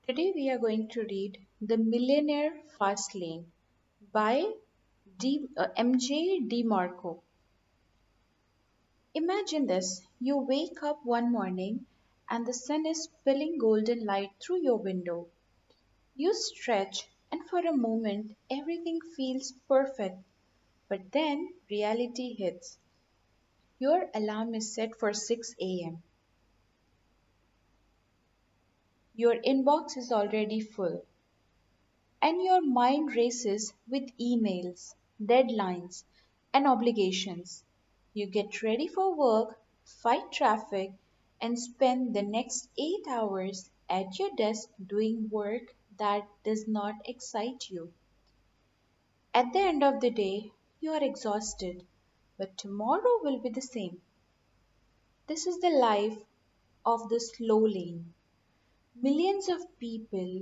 Today we are going to read The Millionaire Fastlane by MJ DeMarco. Imagine this, you wake up one morning and the sun is spilling golden light through your window. You stretch, and for a moment everything feels perfect, but then reality hits. Your alarm is set for 6 a.m. Your inbox is already full, and your mind races with emails, deadlines, and obligations. You get ready for work, fight traffic, and spend the next 8 hours at your desk doing work that does not excite you. At the end of the day, you are exhausted, but tomorrow will be the same. This is the life of the slow lane. Millions of people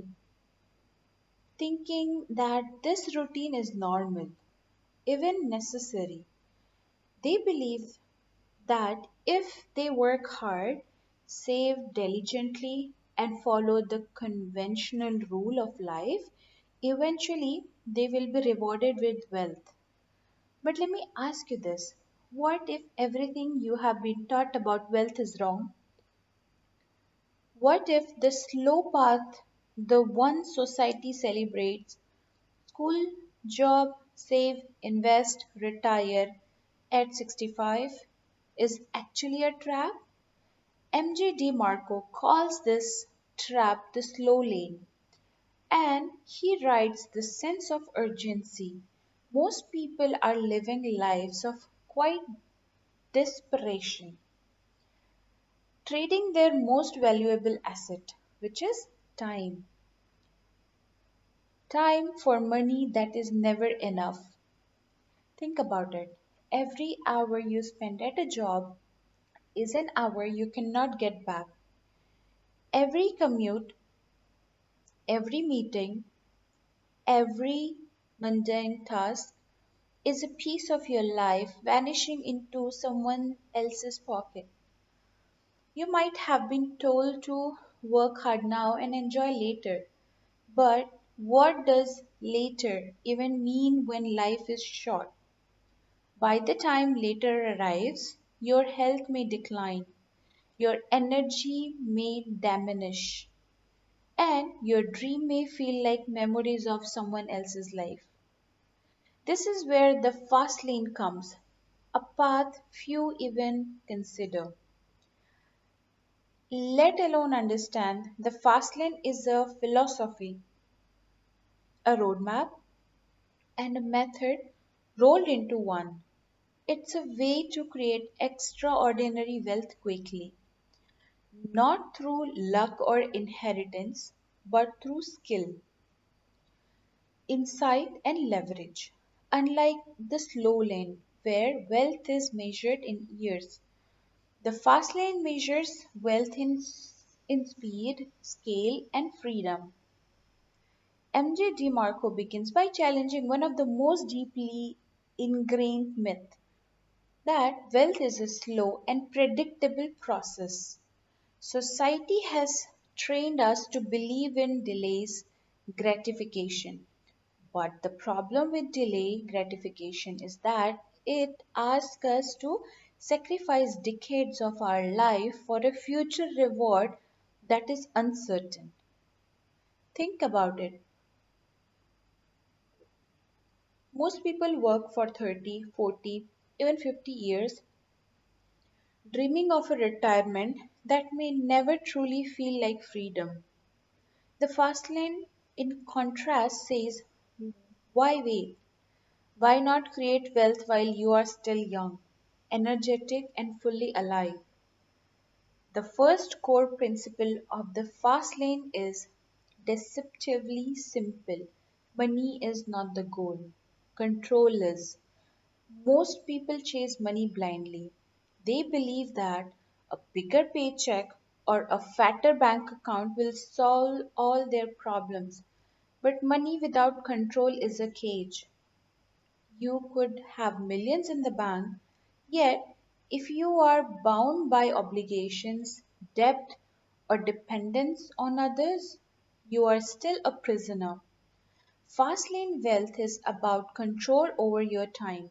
thinking that this routine is normal, even necessary. They believe that if they work hard, save diligently, and follow the conventional rule of life, eventually they will be rewarded with wealth. But let me ask you this, what if everything you have been taught about wealth is wrong? What if the slow path, the one society celebrates, school, job, save, invest, retire at 65, is actually a trap? MJ DeMarco calls this trap the slow lane, and he writes the sense of urgency. Most people are living lives of quiet desperation, trading their most valuable asset, which is time. Time for money that is never enough. Think about it. Every hour you spend at a job is an hour you cannot get back. Every commute, every meeting, every mundane task is a piece of your life vanishing into someone else's pocket. You might have been told to work hard now and enjoy later, but what does later even mean when life is short? By the time later arrives, your health may decline, your energy may diminish, and your dream may feel like memories of someone else's life. This is where the fast lane comes, a path few even consider, let alone understand. The fast lane is a philosophy, a roadmap, and a method rolled into one. It's a way to create extraordinary wealth quickly, not through luck or inheritance, but through skill, insight, and leverage. Unlike the slow lane, where wealth is measured in years, the fast lane measures wealth in speed, scale, and freedom. MJ DeMarco begins by challenging one of the most deeply ingrained myths, that wealth is a slow and predictable process. Society has trained us to believe in delays gratification. But the problem with delay gratification is that it asks us to sacrifice decades of our life for a future reward that is uncertain. Think about it. Most people work for 30, 40, even 50 years, dreaming of a retirement that may never truly feel like freedom. The fast lane, in contrast, says, why wait? Why not create wealth while you are still young, energetic, and fully alive? The first core principle of the fast lane is deceptively simple. Money is not the goal, control is. Most people chase money blindly. They believe that a bigger paycheck or a fatter bank account will solve all their problems. But money without control is a cage. You could have millions in the bank, yet, if you are bound by obligations, debt, or dependence on others, You are still a prisoner. Fastlane wealth is about control over your time,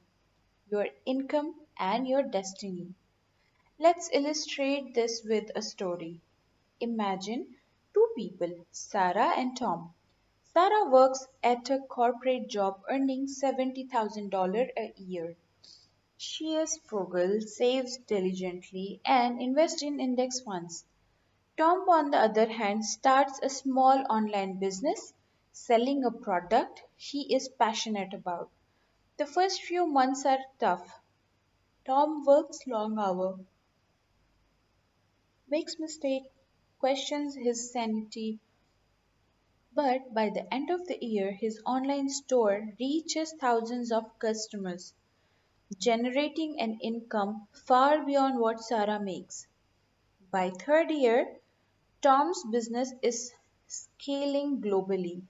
your income, and your destiny. Let's illustrate this with a story. Imagine two people, Sarah and Tom. Sarah works at a corporate job earning $70,000 a year. She is frugal, saves diligently, and invests in index funds. Tom, on the other hand, starts a small online business selling a product he is passionate about. The first few months are tough. Tom works long hours, makes mistakes, questions his sanity, but by the end of the year, his online store reaches thousands of customers, generating an income far beyond what Sarah makes. By third year, Tom's business is scaling globally,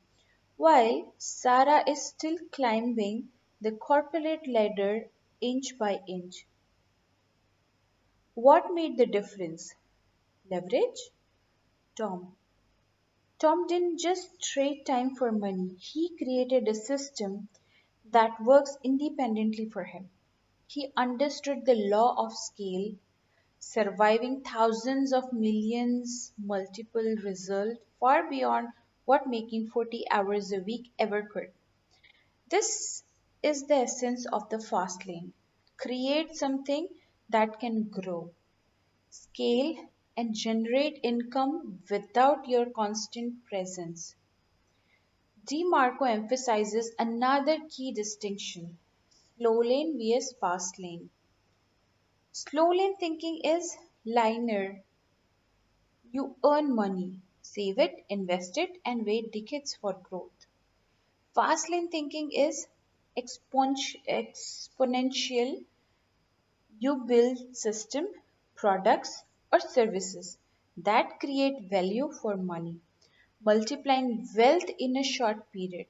while Sarah is still climbing the corporate ladder inch by inch. What made the difference? Leverage? Tom. Tom didn't just trade time for money, he created a system that works independently for him. He understood the law of scale, surviving thousands of millions multiple result far beyond what making 40 hours a week ever could. This is the essence of the fast lane. Create something that can grow, scale, and generate income without your constant presence. DeMarco emphasizes another key distinction: slow lane vs fast lane. Slow lane thinking is linear. You earn money, save it, invest it, and wait decades for growth. Fast lane thinking is exponential. You build system, products, or services that create value for money, multiplying wealth in a short period.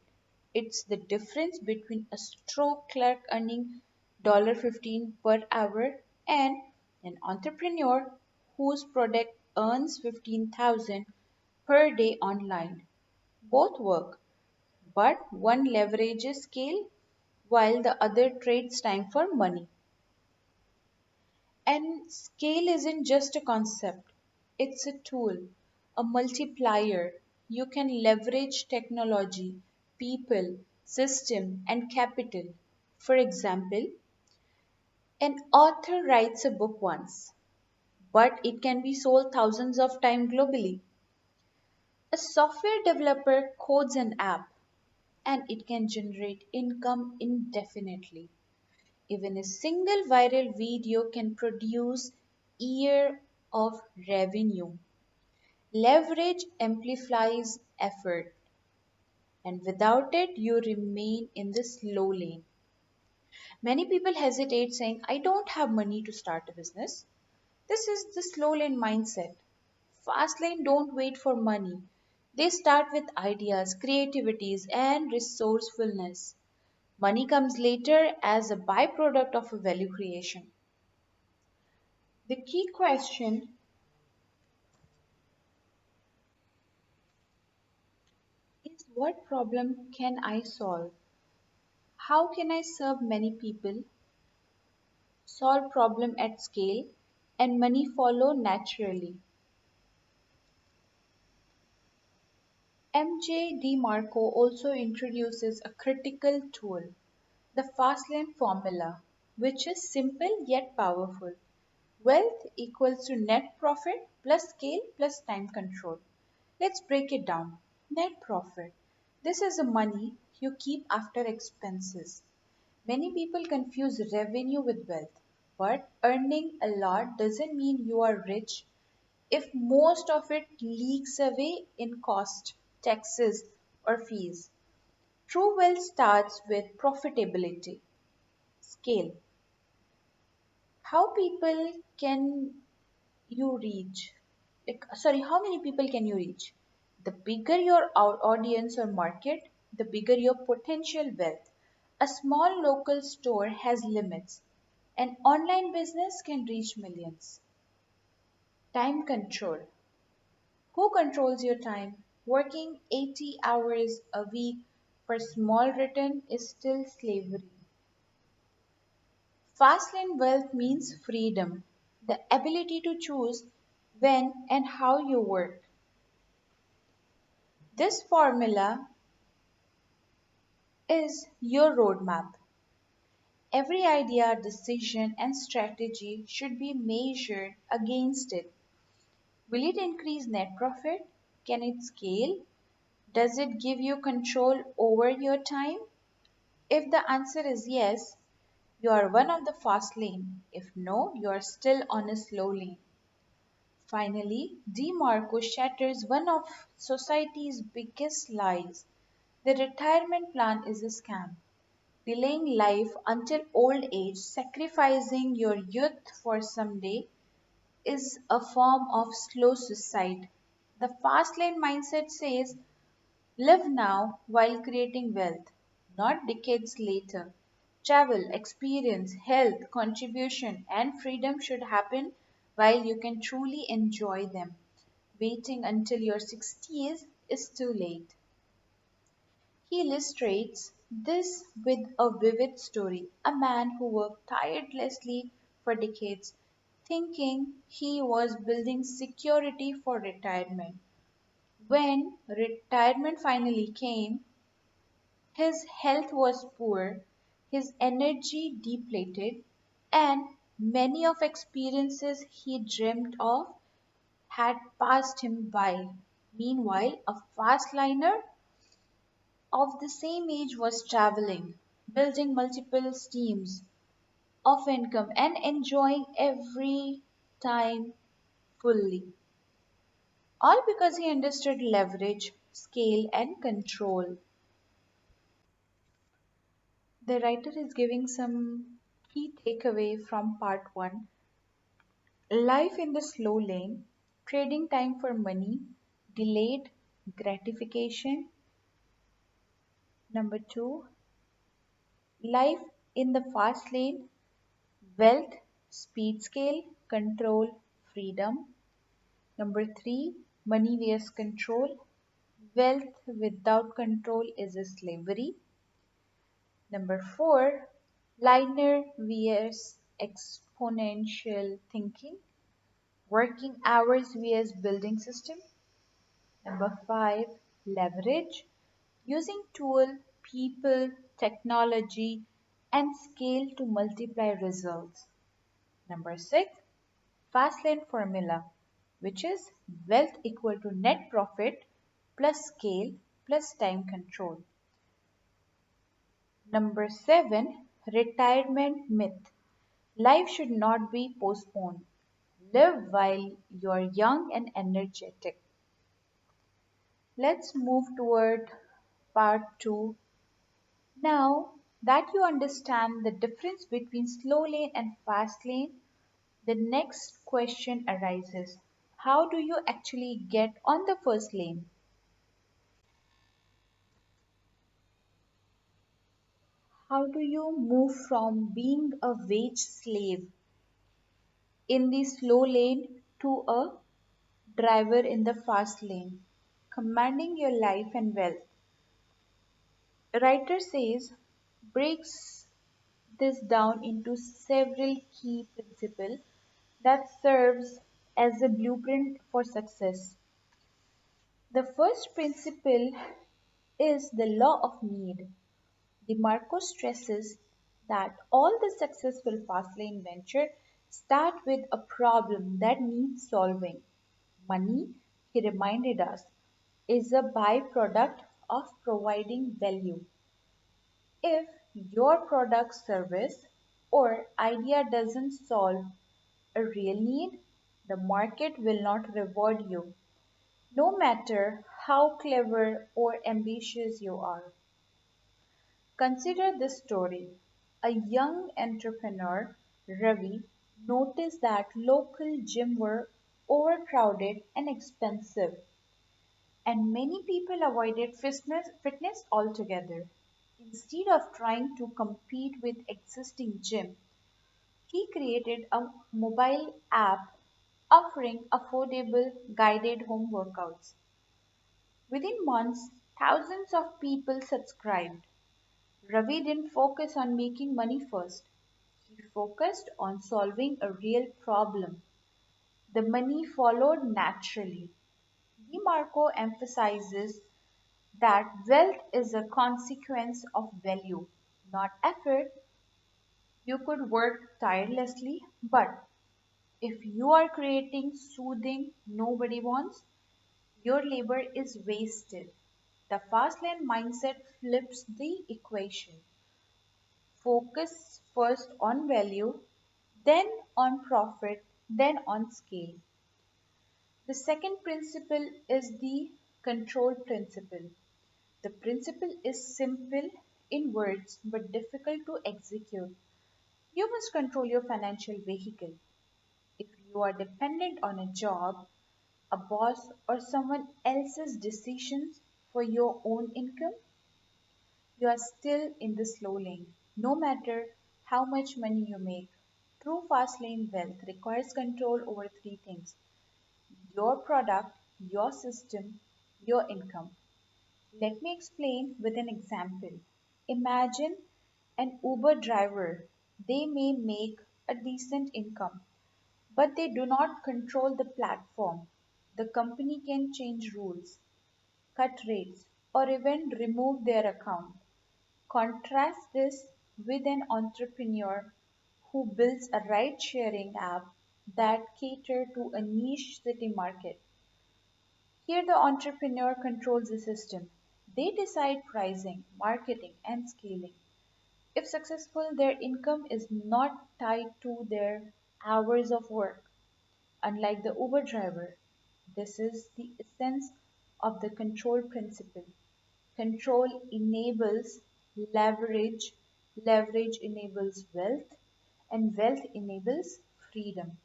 It's the difference between a stroke clerk earning $15 per hour and an entrepreneur whose product earns 15,000 per day online. Both work, but one leverages scale while the other trades time for money. And scale isn't just a concept, it's a tool, a multiplier. You can leverage technology, people, system, and capital. For example, an author writes a book once, but it can be sold thousands of times globally. A software developer codes an app, and it can generate income indefinitely. Even a single viral video can produce year of revenue. Leverage amplifies effort, and without it, you remain in the slow lane. Many people hesitate saying, I don't have money to start a business. This is the slow lane mindset. Fast lane don't wait for money. They start with ideas, creativities, and resourcefulness. Money comes later as a byproduct of a value creation. The key question is, what problem can I solve? How can I serve many people, solve problem at scale, and money follow naturally? MJ DeMarco also introduces a critical tool, the Fastlane formula, which is simple yet powerful. Wealth equals to net profit plus scale plus time control. Let's break it down. Net profit. This is the money you keep after expenses. Many people confuse revenue with wealth, but earning a lot doesn't mean you are rich if most of it leaks away in cost, taxes, or fees. True wealth starts with profitability. Scale. How people can you reach? How many people can you reach? The bigger your audience or market, the bigger your potential wealth. A small local store has limits. An online business can reach millions. Time control. Who controls your time? Working 80 hours a week for small return is still slavery. Fastlane wealth means freedom, the ability to choose when and how you work. This formula is your roadmap. Every idea, decision, and strategy should be measured against it. Will it increase net profit? Can it scale? Does it give you control over your time? If the answer is yes, you are one of the fast lane. If no, you are still on a slow lane. Finally, DeMarco shatters one of society's biggest lies. The retirement plan is a scam. Delaying life until old age, sacrificing your youth for someday, is a form of slow suicide. The fast lane mindset says live now while creating wealth, not decades later. Travel, experience, health, contribution, and freedom should happen while you can truly enjoy them. Waiting until your 60s is too late. He illustrates this with a vivid story. A man who worked tirelessly for decades, thinking he was building security for retirement. When retirement finally came, his health was poor, his energy depleted, and many of experiences he dreamed of had passed him by. Meanwhile, a fastliner of the same age was traveling, building multiple streams of income and enjoying every time fully. All because he understood leverage, scale, and control. The writer is giving some key takeaway from part 1. Life in the slow lane, trading time for money, delayed gratification. Number 2, life in the fast lane, wealth, speed scale, control, freedom. Number 3, money vs control. Wealth without control is a slavery. Number 4, linear vs exponential thinking. Working hours vs building system. Number 5, leverage. Using tool, people, technology, and scale to multiply results. Number 6, Fastlane formula, which is wealth equal to net profit plus scale plus time control. Number 7, retirement myth. Life should not be postponed. Live while you are young and energetic. Let's move toward part 2. Now that you understand the difference between slow lane and fast lane, the next question arises. How do you actually get on the first lane? How do you move from being a wage slave in the slow lane to a driver in the fast lane, commanding your life and wealth? The writer says breaks this down into several key principles that serves as a blueprint for success. The first principle is the law of need. DeMarco stresses that all the successful fastlane venture start with a problem that needs solving. Money, he reminded us, is a byproduct of providing value. If your product, service, or idea doesn't solve a real need, the market will not reward you, no matter how clever or ambitious you are. Consider this story. A young entrepreneur, Ravi, noticed that local gyms were overcrowded and expensive, and many people avoided fitness altogether. Instead of trying to compete with existing gym, he created a mobile app offering affordable guided home workouts. Within months, thousands of people subscribed. Ravi didn't focus on making money first. He focused on solving a real problem. The money followed naturally. DeMarco emphasizes that wealth is a consequence of value, not effort. You could work tirelessly, but if you are creating soothing nobody wants, your labor is wasted. The fast lane mindset flips the equation. Focus first on value, then on profit, then on scale. The second principle is the control principle. The principle is simple in words but difficult to execute. You must control your financial vehicle. If you are dependent on a job, a boss, or someone else's decisions for your own income, you are still in the slow lane, no matter how much money you make. True fast lane wealth requires control over three things: your product, your system, your income. Let me explain with an example. Imagine an Uber driver. They may make a decent income, but they do not control the platform. The company can change rules, cut rates, or even remove their account. Contrast this with an entrepreneur who builds a ride sharing app that caters to a niche city market. Here, the entrepreneur controls the system. They decide pricing, marketing, and scaling. If successful, their income is not tied to their hours of work. Unlike the Uber driver, this is the essence of the control principle. Control enables leverage, leverage enables wealth, and wealth enables freedom.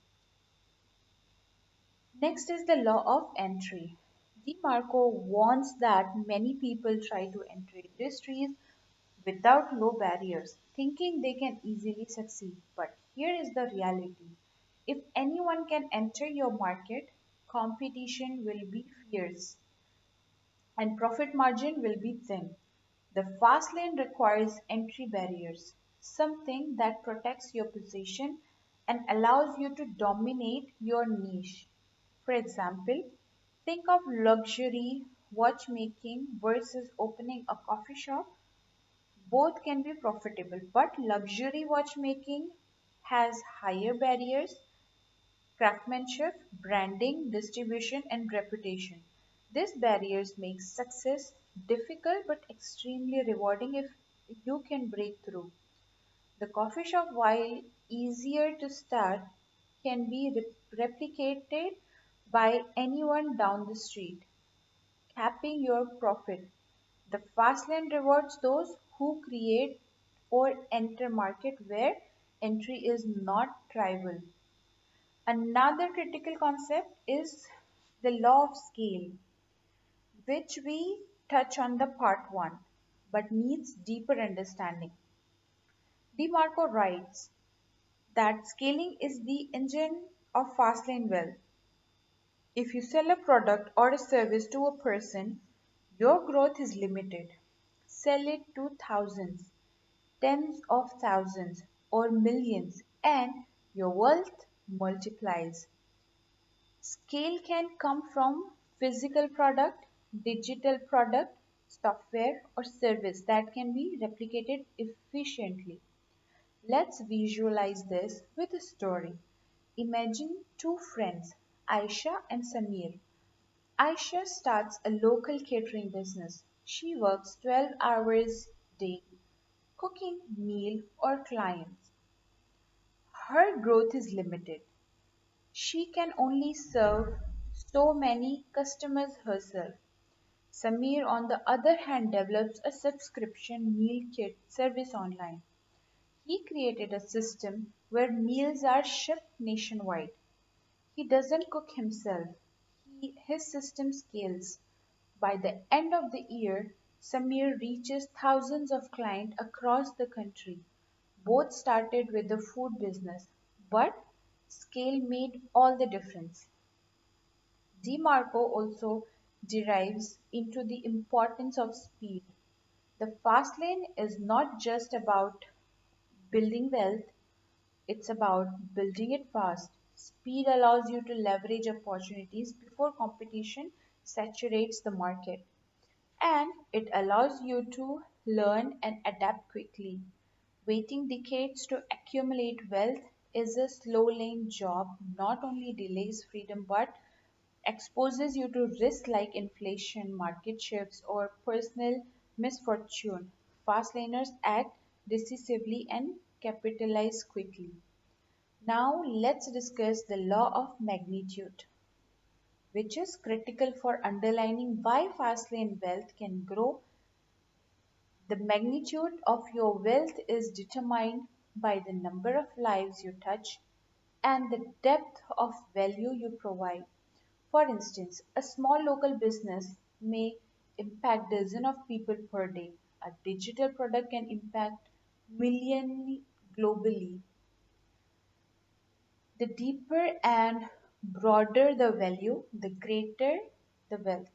Next is the law of entry. DeMarco warns that many people try to enter industries without low barriers, thinking they can easily succeed. But here is the reality: if anyone can enter your market, competition will be fierce and profit margin will be thin. The fast lane requires entry barriers, something that protects your position and allows you to dominate your niche. For example, think of luxury watchmaking versus opening a coffee shop. Both can be profitable, but luxury watchmaking has higher barriers: craftsmanship, branding, distribution, and reputation. These barriers make success difficult but extremely rewarding if you can break through. The coffee shop, while easier to start, can be replicated by anyone down the street, capping your profit. The fast lane rewards those who create or enter market where entry is not trivial. Another critical concept is the law of scale, which we touch on the part 1 but needs deeper understanding. DeMarco writes that scaling is the engine of Fastlane wealth. If you sell a product or a service to a person, your growth is limited. Sell it to thousands, tens of thousands, or millions, and your wealth multiplies. Scale can come from physical product, digital product, software, or service that can be replicated efficiently. Let's visualize this with a story. Imagine two friends, Aisha and Samir. Aisha starts a local catering business. She works 12 hours a day, cooking meal or clients. Her growth is limited. She can only serve so many customers herself. Samir, on the other hand, develops a subscription meal kit service online. He created a system where meals are shipped nationwide. He doesn't cook himself. His system scales. By the end of the year, Samir reaches thousands of clients across the country. Both started with the food business, but scale made all the difference. DeMarco also derives into the importance of speed. The fast lane is not just about building wealth, it's about building it fast. Speed allows you to leverage opportunities before competition saturates the market, and it allows you to learn and adapt quickly. Waiting decades to accumulate wealth is a slow lane job, not only delays freedom but exposes you to risks like inflation, market shifts, or personal misfortune. Fast laners act decisively and capitalize quickly. Now let's discuss the law of magnitude, which is critical for underlining why fast lane wealth can grow. The magnitude of your wealth is determined by the number of lives you touch and the depth of value you provide. For instance, a small local business may impact dozens of people per day. A digital product can impact millions globally. The deeper and broader the value, the greater the wealth.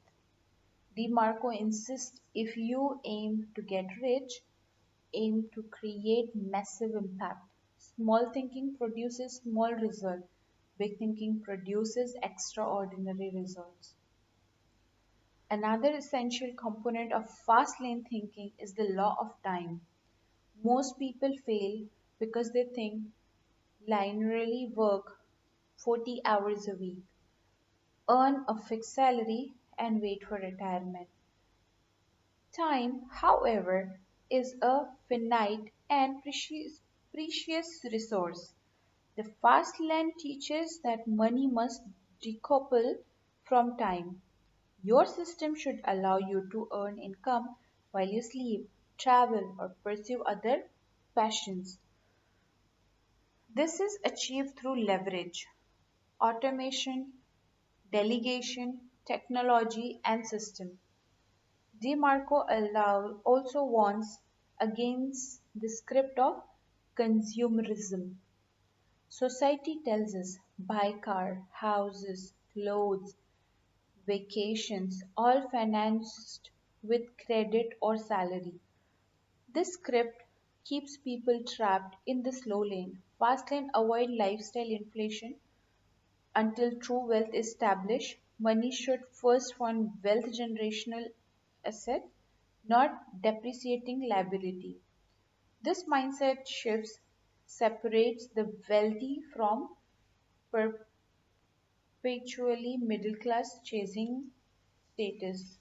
DeMarco insists if you aim to get rich, aim to create massive impact. Small thinking produces small results. Big thinking produces extraordinary results. Another essential component of fast lane thinking is the law of time. Most people fail because they think linearly, work 40 hours a week, earn a fixed salary, and wait for retirement. Time, however, is a finite and precious resource. The fast lane teaches that money must decouple from time. Your system should allow you to earn income while you sleep, travel, or pursue other passions. This is achieved through leverage, automation, delegation, technology, and system. DeMarco also warns against the script of consumerism. Society tells us buy car, houses, clothes, vacations, all financed with credit or salary. This script keeps people trapped in the slow lane. Fast lane avoid lifestyle inflation until true wealth is established. Money should first fund wealth generational asset, not depreciating liability. This mindset shifts separates the wealthy from perpetually middle class chasing status.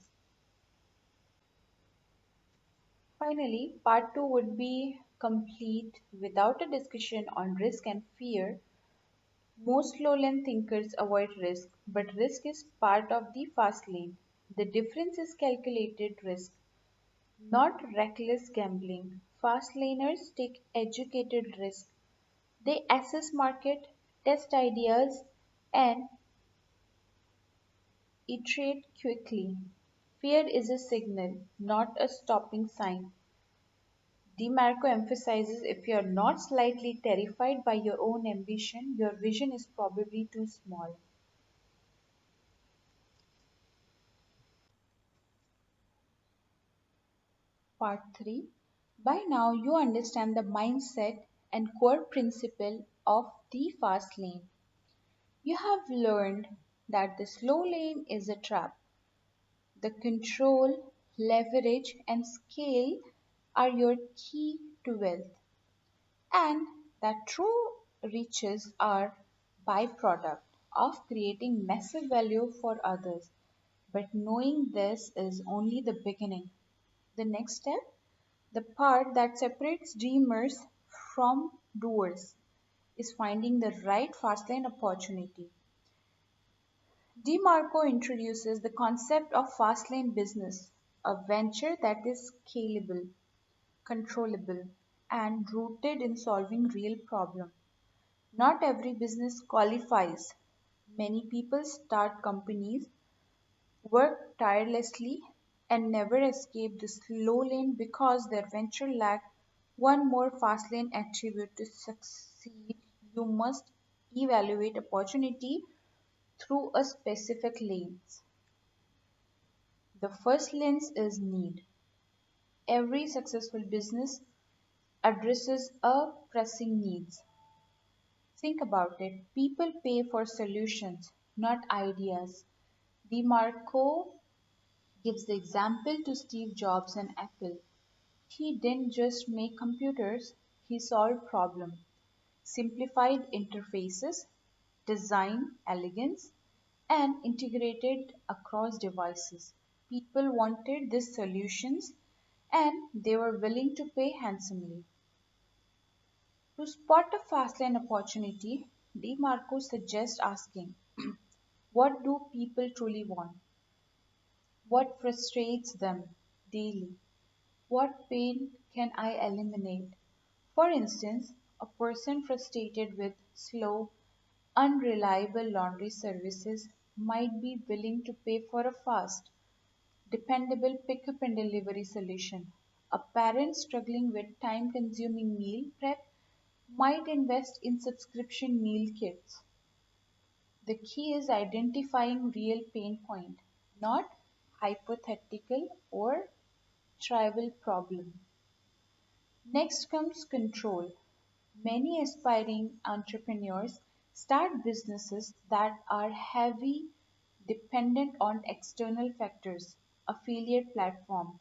Finally, part 2 would be complete without a discussion on risk and fear. Most lowland thinkers avoid risk, but risk is part of the fast lane. The difference is calculated risk, not reckless gambling. Fast laners take educated risk. They assess market, test ideas, and iterate quickly. Fear is a signal, not a stopping sign. DeMarco emphasizes if you are not slightly terrified by your own ambition, your vision is probably too small. Part 3. By now, you understand the mindset and core principle of the fast lane. You have learned that the slow lane is a trap. The control, leverage, and scale are your key to wealth, and that true riches are byproduct of creating massive value for others. But knowing this is only the beginning. The next step, the part that separates dreamers from doers, is finding the right fastlane opportunity. DeMarco introduces the concept of fastlane business, a venture that is scalable, controllable, and rooted in solving real problems. Not every business qualifies. Many people start companies, work tirelessly, and never escape the slow lane because their venture lacked one more fast lane attribute to succeed. You must evaluate opportunity through a specific lens. The first lens is need. Every successful business addresses a pressing needs. Think about it. People pay for solutions, not ideas. DeMarco gives the example to Steve Jobs and Apple. He didn't just make computers, he solved problems, simplified interfaces, design elegance, and integrated across devices. People wanted these solutions and they were willing to pay handsomely. To spot a fast-lane opportunity, DeMarco suggests asking, what do people truly want? What frustrates them daily? What pain can I eliminate? For instance, a person frustrated with slow, unreliable laundry services might be willing to pay for a fast, dependable pickup and delivery solution. A parent struggling with time consuming meal prep might invest in subscription meal kits. The key is identifying real pain point, not hypothetical or trivial problem. Next comes control. Many aspiring entrepreneurs start businesses that are heavy dependent on external factors, affiliate platform,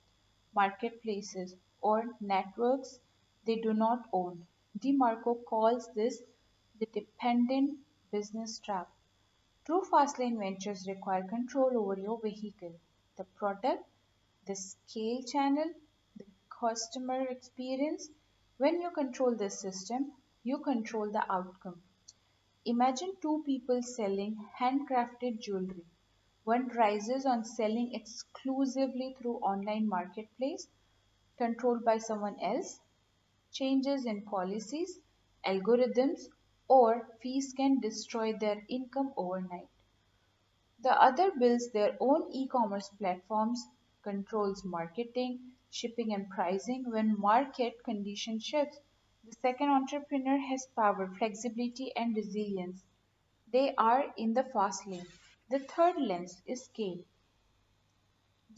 marketplaces, or networks they do not own. DeMarco calls this the dependent business trap. True Fastlane ventures require control over your vehicle, the product, the scale channel, the customer experience. When you control this system, you control the outcome. Imagine two people selling handcrafted jewelry. One rises on selling exclusively through online marketplace controlled by someone else. Changes in policies, algorithms, or fees can destroy their income overnight. The other builds their own e-commerce platforms, controls marketing, shipping and pricing when market condition shifts. The second entrepreneur has power, flexibility and resilience. They are in the fast lane. The third lens is scale.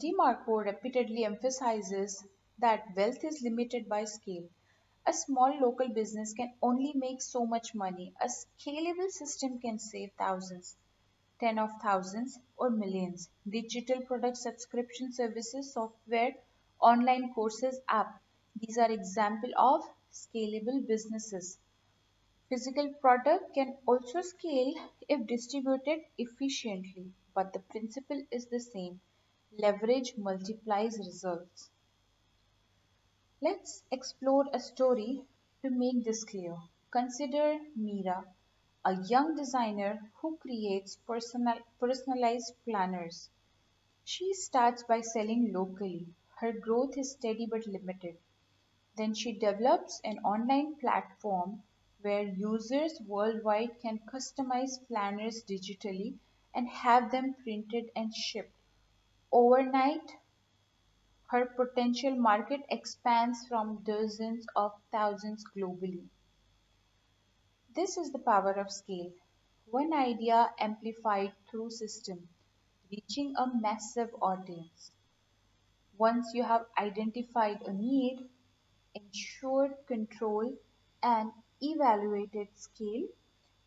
DeMarco repeatedly emphasizes that wealth is limited by scale. A small local business can only make so much money. A scalable system can save thousands, ten of thousands, or millions. Digital product subscription services, software, online courses, app. These are examples of scalable businesses. Physical product can also scale if distributed efficiently, but the principle is the same. Leverage multiplies results. Let's explore a story to make this clear. Consider Mira, a young designer who creates personalized planners. She starts by selling locally. Her growth is steady but limited. Then she develops an online platform where users worldwide can customize planners digitally and have them printed and shipped. Overnight, her potential market expands from dozens of thousands globally. This is the power of scale. One idea amplified through system, reaching a massive audience. Once you have identified a need, ensured control, and evaluated scale,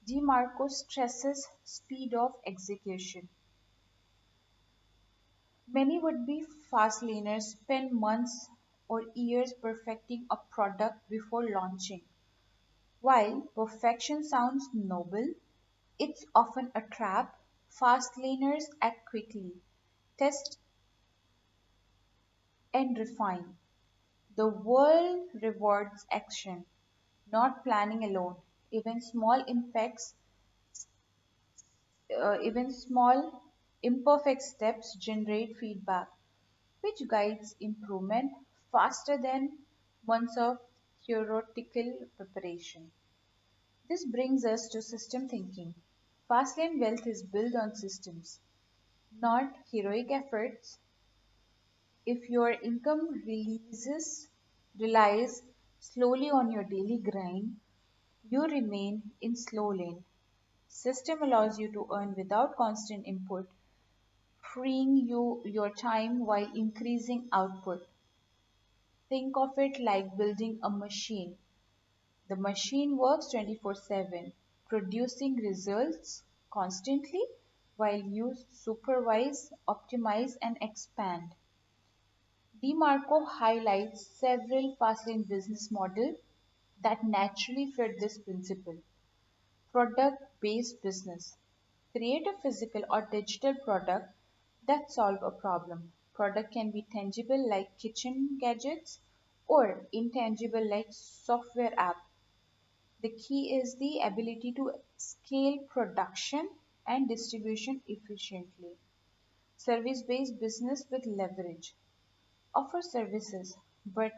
DeMarco stresses speed of execution. Many would-be fast-laners spend months or years perfecting a product before launching. While perfection sounds noble, it's often a trap. Fast-laners act quickly, test and refine. The world rewards action, not planning alone. Even small impacts, even small imperfect steps generate feedback, which guides improvement faster than months of theoretical preparation. This brings us to system thinking. Fastlane wealth is built on systems, not heroic efforts. If your income relies slowly on your daily grind, you remain in slow lane. System allows you to earn without constant input, freeing your time while increasing output. Think of it like building a machine. The machine works 24/7, producing results constantly while you supervise, optimize, and expand. DeMarco highlights several Fastlane business models that naturally fit this principle. Product-based business. Create a physical or digital product that solve a problem. Product can be tangible like kitchen gadgets or intangible like software app. The key is the ability to scale production and distribution efficiently. Service-based business with leverage. Offer services but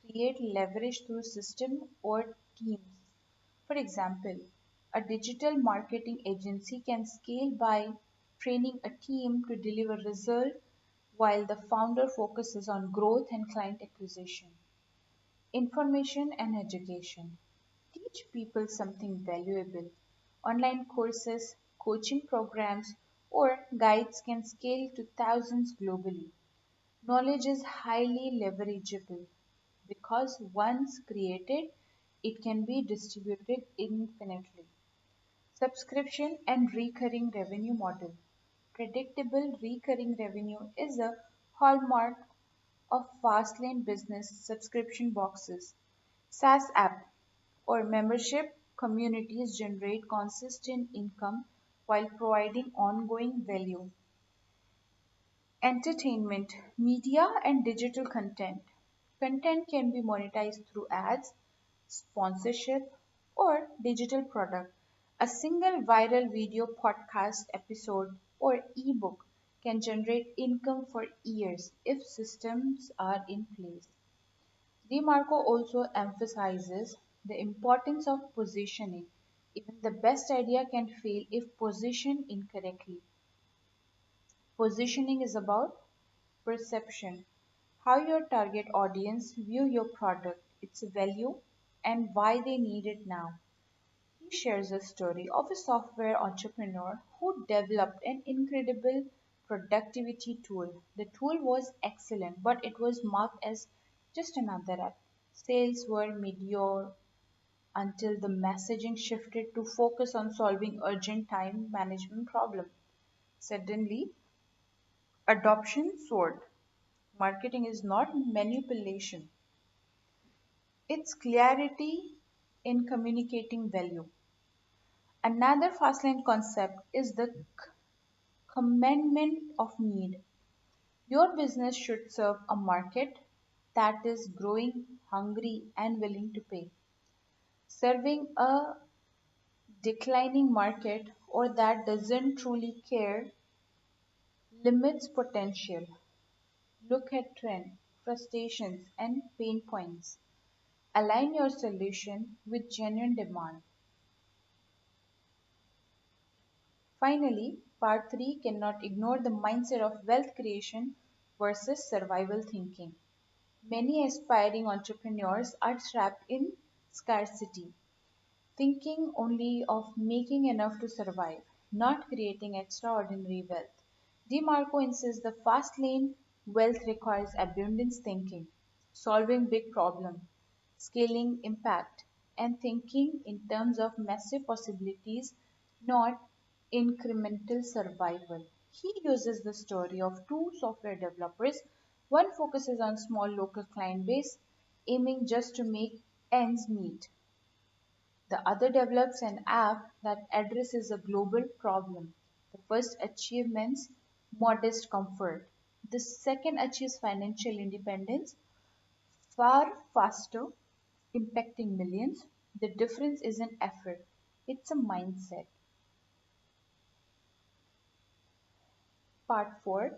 create leverage through system or teams. For example, a digital marketing agency can scale by training a team to deliver results while the founder focuses on growth and client acquisition. Information and education. Teach people something valuable. Online courses, coaching programs, or guides can scale to thousands globally. Knowledge is highly leverageable because once created, it can be distributed infinitely. Subscription and recurring revenue model. Predictable recurring revenue is a hallmark of Fastlane business subscription boxes. SaaS app or membership communities generate consistent income while providing ongoing value. Entertainment, media, and digital content. Content can be monetized through ads, sponsorship, or digital product. A single viral video podcast episode or ebook can generate income for years if systems are in place. DeMarco also emphasizes the importance of positioning. Even the best idea can fail if positioned incorrectly. Positioning is about perception, how your target audience view your product, its value, and why they need it now. He shares a story of a software entrepreneur who developed an incredible productivity tool. The tool was excellent, but it was marked as just another app. Sales were mediocre until the messaging shifted to focus on solving urgent time management problem. Suddenly, adoption soared. Marketing is not manipulation, it's clarity in communicating value. Another Fastlane concept is the commandment of need. Your business should serve a market that is growing, hungry, and willing to pay. Serving a declining market or that doesn't truly care limits potential. Look at trend, frustrations, and pain points. Align your solution with genuine demand. Finally, part 3 cannot ignore the mindset of wealth creation versus survival thinking. Many aspiring entrepreneurs are trapped in scarcity, thinking only of making enough to survive, not creating extraordinary wealth. DeMarco insists the fast lane wealth requires abundance thinking, solving big problems, scaling impact, and thinking in terms of massive possibilities, not incremental survival. He uses the story of two software developers. One focuses on small local client base, aiming just to make ends meet. The other develops an app that addresses a global problem. The first achieves modest comfort. The second achieves financial independence far faster, impacting millions. The difference isn't effort, it's a mindset. Part 4.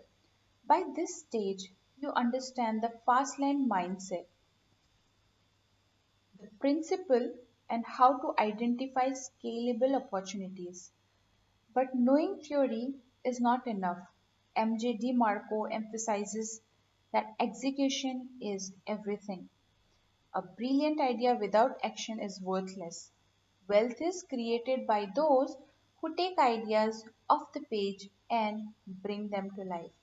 By this stage, you understand the fast lane mindset, the principle, and how to identify scalable opportunities. But knowing theory is not enough. MJ Marco emphasizes that execution is everything. A brilliant idea without action is worthless. Wealth is created by those who take ideas, off the page and bring them to life.